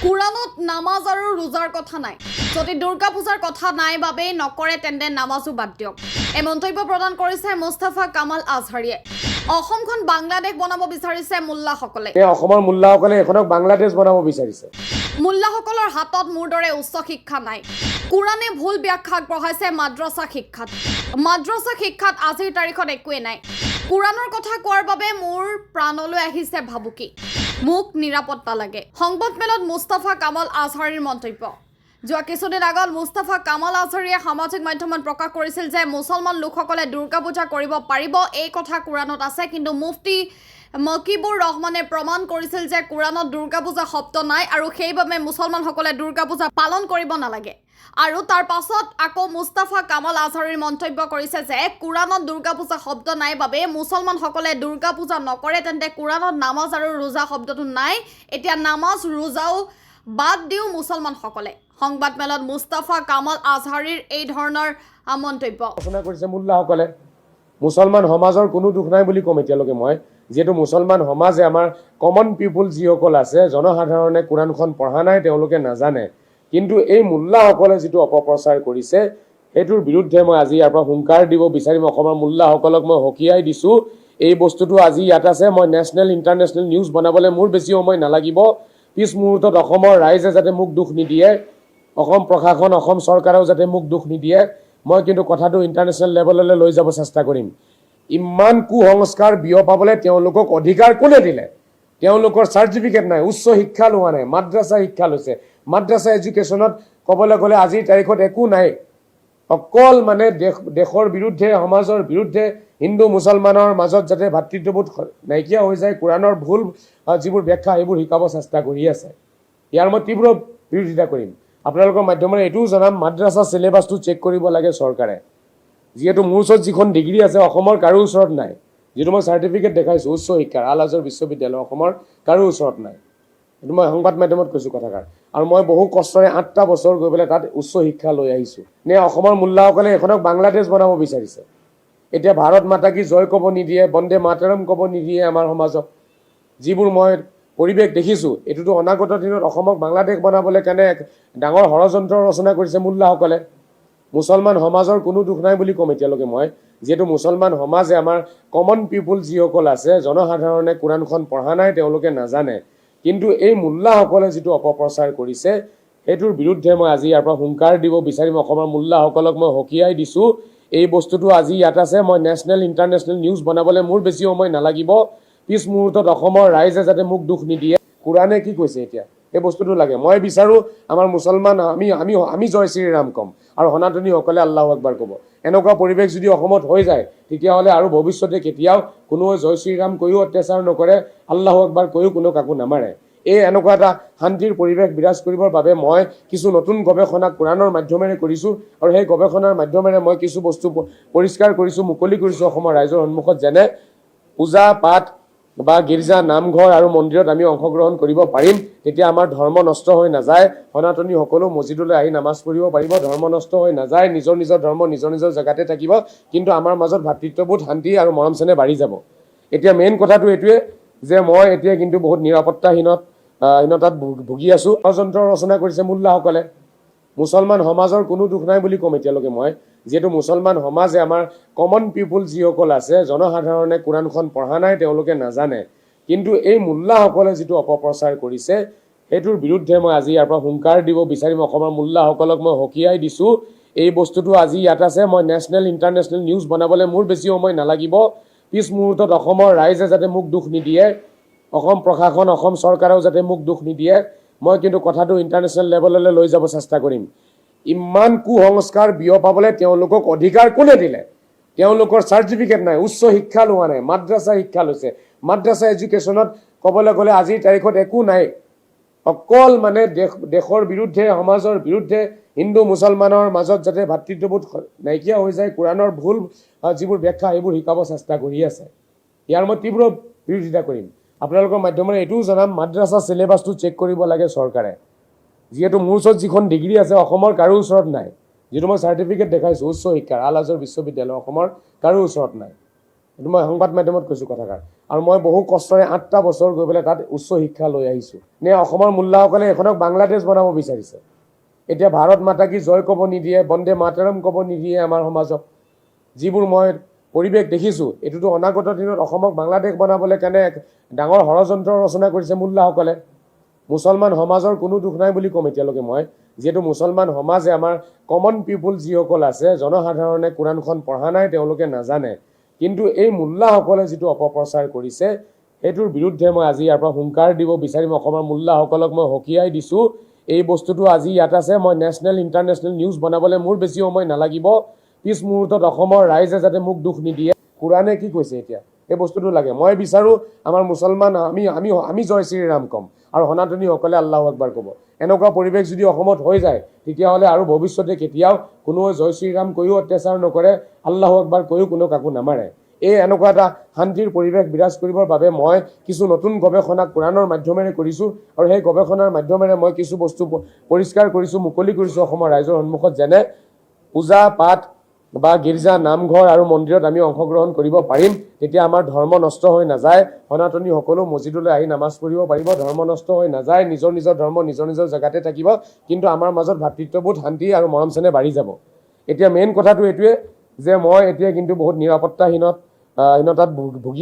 কুৰাণত নামাজ আৰু ৰোজাৰ কথা নাই। যদি দুৰ্গা পূজাৰ কথা নাই বাবে নকৰে তেন্তে নামাজো বাদ দিয়ক। এই মন্তব্য প্ৰদান কৰিছে মুস্তাফা কামাল আজহাৰীয়ে। অসমখন বাংলাদেশ বনাব বিচাৰিছে মুল্লাসকলে। অসমৰ মুল্লাসকলে এখনক বাংলাদেশ বনাব বিচাৰিছে। মুল্লাসকলৰ হাতত মোৰ দৰে উচ্চ শিক্ষা নাই। কুৰাণে ভুল ব্যাখ্যা আগবঢ়াইছে মাদ্ৰাছা শিক্ষাত। মাদ্ৰাছা শিক্ষাত আজিৰ তাৰিখত একোৱে নাই। কুৰাণৰ কথা কোৱাৰ বাবে মোৰ প্ৰাণলৈ আহিছে ভাবুকি। মোক নিৰাপত্তা লাগে। সংবাদ মেলত মুস্তাফা কামাল আজহাৰীৰ মন্তব্য। যোৱা কিছুদিন আগত মুস্তাফা কামাল আজহাৰীয়ে সামাজিক মাধ্যমত প্ৰকাশ কৰিছিল যে মুছলমান লোকসকলে দুৰ্গা পূজা কৰিব পাৰিব, এই কথা কুৰাণত আছে। কিন্তু মুফতি মকিবুৰ ৰহমানে প্ৰমাণ কৰিছিল যে কুৰাণত দুৰ্গা পূজা শব্দ নাই আৰু সেইবাবে মুছলমানসকলে দুৰ্গা পূজা পালন কৰিব নালাগে। আৰু তাৰ পাছত আকৌ মুস্তাফা কামাল আজহাৰীৰ মন্তব্য কৰিছে যে কুৰাণত দুৰ্গা পূজা শব্দ নাই বাবে মুছলমানসকলে দুৰ্গা পূজা নকৰে তেন্তে কুৰাণত নামাজ আৰু ৰোজা শব্দটো নাই। এতিয়া নামাজ ৰোজাও বাদ দিও মুছলমানসকলে। সংবাদ মেলত মুস্তাফা কামাল আজহাৰীৰ এই ধৰণৰ মন্তব্য আলোচনা কৰিছে মুল্লাসকলে। মুছলমান সমাজৰ কোনো দুখ নাই বুলি ক'ম এতিয়ালৈকে মই, যিহেতু মুছলমান সমাজে আমাৰ কমন পিপুল যিসকল আছে, জনসাধাৰণে কোৰাণখন পঢ়া নাই, তেওঁলোকে নাজানে। কিন্তু এই মুল্লাসকলে যিটো অপপ্ৰচাৰ কৰিছে সেইটোৰ বিৰুদ্ধে মই আজি ইয়াৰ পৰা হুংকাৰ দিব বিচাৰিম। অসমৰ মুল্লাসকলক মই সকীয়াই দিছোঁ, এই বস্তুটো আজি ইয়াত আছে। মই নেশ্যনেল ইণ্টাৰনেশ্যনেল নিউজ বনাবলৈ মোৰ বেছি সময় নালাগিব। পিছ মুহূৰ্তত অসমৰ ৰাইজে যাতে মোক দুখ নিদিয়ে, অসম প্ৰশাসন, অসম চৰকাৰেও যাতে মোক দুখ নিদিয়ে, মই কিন্তু কথাটো ইণ্টাৰনেশ্যনেল লেভেললৈ লৈ যাব চেষ্টা কৰিম। ইমান কুসংস্কাৰ বিয়পাবলৈ তেওঁলোকক অধিকাৰ কোনে দিলে? তেওঁলোকৰ চাৰ্টিফিকেট নাই, উচ্চ শিক্ষা লোৱা নাই, মাদ্ৰাছা শিক্ষা লৈছে। মাদ্ৰাছা এডুকেশ্যনত ক'বলৈ গ'লে আজিৰ তাৰিখত একো নাই। অকল মানে দেশৰ বিৰুদ্ধে, সমাজৰ বিৰুদ্ধে, হিন্দু মুছলমানৰ মাজত যাতে ভাতৃত্ববোধ নাইকিয়া হৈ যায়, কোৰাণৰ ভুল যিবোৰ ব্যাখ্যা সেইবোৰ শিকাব চেষ্টা কৰি আছে। ইয়াৰ মই তীব্ৰ বিৰোধিতা কৰিম। আপোনালোকৰ মাধ্যমেৰে এইটোও জনাম, মাদ্ৰাছা চিলেবাছটো চেক কৰিব লাগে চৰকাৰে। যিহেতু মোৰ ওচৰত যিখন ডিগ্ৰী আছে অসমৰ কাৰো ওচৰত নাই, যিটো মই চাৰ্টিফিকেট দেখাইছোঁ উচ্চ শিক্ষাৰ, আল আজহৰ বিশ্ববিদ্যালয়, অসমৰ কাৰো ওচৰত নাই। এইটো মই সংবাদ মাধ্যমত কৈছোঁ কথাষাৰ। আৰু মই বহু কষ্টৰে 8টা বছৰ গৈ পেলাই তাত উচ্চ শিক্ষা লৈ আহিছোঁ। নে অসমৰ মুল্লাসকলে এখনক বাংলাদেশ বনাব বিচাৰিছে? এতিয়া ভাৰত মাতা কি জয় ক'ব নিদিয়ে, বন্দে মাতৰম ক'ব নিদিয়ে আমাৰ সমাজক। যিবোৰ মই পৰিৱেশ দেখিছোঁ, এইটোতো অনাগত দিনত অসমক বাংলাদেশ বনাবলৈ কাৰণে এক ডাঙৰ ষড়যন্ত্ৰ ৰচনা কৰিছে মুল্লাসকলে। মুছলমান সমাজৰ কোনো দুখ নাই বুলি ক'ম এতিয়ালৈকে মই, যিহেতু মুছলমান সমাজে আমাৰ কমন পিপুল যিসকল আছে, জনসাধাৰণে কোৰাণখন পঢ়া নাই, তেওঁলোকে নাজানে। কিন্তু এই মুল্লাসকলে যিটো অপপ্ৰচাৰ কৰিছে সেইটোৰ বিৰুদ্ধে মই আজি ইয়াৰ পৰা হুংকাৰ দিব বিচাৰিম। অসমৰ মুল্লাসকলক মই সকীয়াই দিছোঁ, এই বস্তুটো আজি ইয়াত আছে। মই নেশ্যনেল ইণ্টাৰনেশ্যনেল নিউজ বনাবলৈ মোৰ বেছি সময় নালাগিব। পিছ মুহূৰ্তত অসমৰ ৰাইজে যাতে মোক দুখ নিদিয়ে। কোৰাণে কি কৈছে এতিয়া এই বস্তুটো লাগে। মই বিচাৰোঁ আমাৰ মুছলমান আমি জয় শ্ৰীৰাম ক'ম আৰু সনাতনীসকলে আল্লাহু আকবাৰ ক'ব। এনেকুৱা পৰিৱেশ যদি অসমত হৈ যায় তেতিয়াহ'লে আৰু ভৱিষ্যতে কেতিয়াও কোনোৱে জয় শ্ৰীৰাম কৈও অত্যাচাৰ নকৰে, আল্লাহু আকবাৰ কৈও কোনো কাকো নামাৰে। এনেকুৱা এটা শান্তিৰ পৰিৱেশ বিৰাজ কৰিবৰ বাবে মই কিছু নতুন গৱেষণা কোৰাণৰ মাধ্যমেৰে কৰিছোঁ আৰু সেই গৱেষণাৰ মাধ্যমেৰে মই কিছু বস্তু পৰিষ্কাৰ কৰিছোঁ, মুকলি কৰিছোঁ অসমৰ ৰাইজৰ সন্মুখত, যেনে পূজা পাঠ বা গীৰ্জা, নামঘৰ আৰু মন্দিৰত আমি অংশগ্ৰহণ কৰিব পাৰিম। তেতিয়া আমাৰ ধৰ্ম নষ্ট হৈ নাযায়। সনাতনীসকলেও মছজিদলৈ আহি নামাজ পঢ়িব পাৰিব, ধৰ্ম নষ্ট হৈ নাযায়। নিজৰ নিজৰ ধৰ্ম নিজৰ নিজৰ জেগাতে থাকিব, কিন্তু আমাৰ মাজত ভাতৃত্ববোধ, শান্তি আৰু মৰম চেনেহ বাঢ়ি যাব। এতিয়া মেইন কথাটো এইটোৱে যে মই এতিয়া কিন্তু বহুত নিৰাপত্তাহীনতাত ভুগি আছোঁ। ষড়যন্ত্ৰ ৰচনা কৰিছে মুল্লাসকলে। মুছলমান সমাজৰ কোনো দুখ নাই বুলি ক'ম এতিয়ালৈকে মই, যিহেতু মুছলমান সমাজে আমাৰ কমন পিপুল যিসকল আছে, জনসাধাৰণে কোৰাণখন পঢ়া নাই, তেওঁলোকে নাজানে। কিন্তু এই মুল্লাসকলে যিটো অপপ্ৰচাৰ কৰিছে সেইটোৰ বিৰুদ্ধে মই আজি ইয়াৰ পৰা হুংকাৰ দিব বিচাৰিম। অসমৰ মুল্লাসকলক মই সকীয়াই দিছোঁ, এই বস্তুটো আজি ইয়াত আছে। মই নেশ্যনেল ইণ্টাৰনেশ্যনেল নিউজ বনাবলৈ মোৰ বেছি সময় নালাগিব। পিছ মুহূৰ্তত অসমৰ ৰাইজে যাতে মোক দুখ নিদিয়ে, অসম প্ৰশাসন, অসম চৰকাৰেও যাতে মোক দুখ নিদিয়ে, মই কিন্তু কথাটো ইণ্টাৰনেশ্যনেল লেভেললৈ লৈ যাব চেষ্টা কৰিম। ইমান কুসংস্কাৰ বিয়পাবলৈ তেওঁলোকক অধিকাৰ কোনে দিলে? তেওঁলোকৰ চাৰ্টিফিকেট নাই, উচ্চ শিক্ষা লোৱা নাই, মাদ্ৰাছা শিক্ষা লৈছে। মাদ্ৰাছা এডুকেশ্যনত ক'বলৈ গ'লে আজিৰ তাৰিখত একো নাই। অকল মানে দেশৰ বিৰুদ্ধে, সমাজৰ বিৰুদ্ধে, হিন্দু মুছলমানৰ মাজত যাতে ভাতৃত্ববোধ নাইকিয়া হৈ যায়, কোৰাণৰ ভুল যিবোৰ ব্যাখ্যা সেইবোৰ শিকাব চেষ্টা কৰি আছে। ইয়াৰ মই তীব্ৰ বিৰোধিতা কৰিম। আপোনালোকৰ মাধ্যমেৰে এইটোও জনাম, মাদ্ৰাছা চিলেবাছটো চেক কৰিব লাগে চৰকাৰে। যিহেতু মোৰ ওচৰত যিখন ডিগ্ৰী আছে অসমৰ কাৰো ওচৰত নাই, যিটো মই চাৰ্টিফিকেট দেখাইছোঁ উচ্চ শিক্ষাৰ, আল আজহৰ বিশ্ববিদ্যালয়, অসমৰ কাৰো ওচৰত নাই। এইটো মই সংবাদ মাধ্যমত কৈছোঁ কথাষাৰ। আৰু মই বহু কষ্টৰে 8টা বছৰ গৈ পেলাই তাত উচ্চ শিক্ষা লৈ আহিছোঁ। নে অসমৰ মোল্লাসকলে এখনক বাংলাদেশ বনাব বিচাৰিছে? এতিয়া ভাৰত মাতা কি জয় ক'ব নিদিয়ে, বন্দে মাতৰম ক'ব নিদিয়ে আমাৰ সমাজক। যিবোৰ মই পৰিৱেশ দেখিছোঁ, এইটোতো অনাগত দিনত অসমক বাংলাদেশ বনাবলৈ কাৰণে এক ডাঙৰ ষড়যন্ত্ৰ ৰচনা কৰিছে মোল্লাসকলে। মুছলমান সমাজৰ কোনো দুখ নাই বুলি ক'ম এতিয়ালৈকে মই, যিহেতু মুছলমান সমাজে আমাৰ কমন পিপুল যিসকল আছে, জনসাধাৰণে কোৰাণখন পঢ়া নাই, তেওঁলোকে নাজানে। কিন্তু এই মোল্লাসকলে যিটো অপপ্ৰচাৰ কৰিছে, সেইটোৰ বিৰুদ্ধে মই আজি ইয়াৰ পৰা হুংকাৰ দিব বিচাৰিম। অসমৰ মোল্লাসকলক মই সকীয়াই দিছোঁ, এই বস্তুটো আজি ইয়াত আছে, মই নেশ্যনেল ইণ্টাৰনেশ্যনেল নিউজ বনাবলৈ মোৰ বেছি সময় নালাগিব। পিছ মুহূৰ্তত অসমৰ ৰাইজে যাতে মোক দুখ নিদিয়ে, কোৰাণে কি কৈছে এতিয়া এই বস্তুটো লাগে। মই বিচাৰোঁ আমাৰ মুছলমান আমি জয় শ্ৰীৰাম ক'ম আৰু সনাতনীসকলে আল্লাহু আকবাৰ ক'ব। এনেকুৱা পৰিৱেশ যদি অসমত হৈ যায়, তেতিয়াহ'লে আৰু ভৱিষ্যতে কেতিয়াও কোনোৱে জয় শ্ৰীৰাম কৈও অত্যাচাৰ নকৰে, আল্লাহু আকবাৰ কৈও কোনো কাকো নামাৰে। এই এনেকুৱা এটা শান্তিৰ পৰিৱেশ বিৰাজ কৰিবৰ বাবে মই কিছু নতুন গৱেষণা কোৰাণৰ মাধ্যমেৰে কৰিছোঁ, আৰু সেই গৱেষণাৰ মাধ্যমেৰে মই কিছু বস্তু পৰিষ্কাৰ কৰিছোঁ, মুকলি কৰিছোঁ অসমৰ ৰাইজৰ সন্মুখত, যেনে পূজা পাঠ বা গীৰ্জা, নামঘৰ আৰু মন্দিৰত আমি অংশগ্ৰহণ কৰিব পাৰিম। তেতিয়া আমাৰ ধৰ্ম নষ্ট হৈ নাযায়, সনাতনীসকলেও মছজিদলৈ আহি নামাজ পঢ়িব পাৰিব, ধৰ্ম নষ্ট হৈ নাযায়, নিজৰ নিজৰ ধৰ্ম নিজৰ নিজৰ জেগাতে থাকিব, কিন্তু আমাৰ মাজত ভাতৃত্ববোধ, শান্তি আৰু মৰম চেনেহ বাঢ়ি যাব। এতিয়া মেইন কথাটো এইটোৱে যে মই এতিয়া কিন্তু বহুত নিৰাপত্তাহীনতাত ভুগি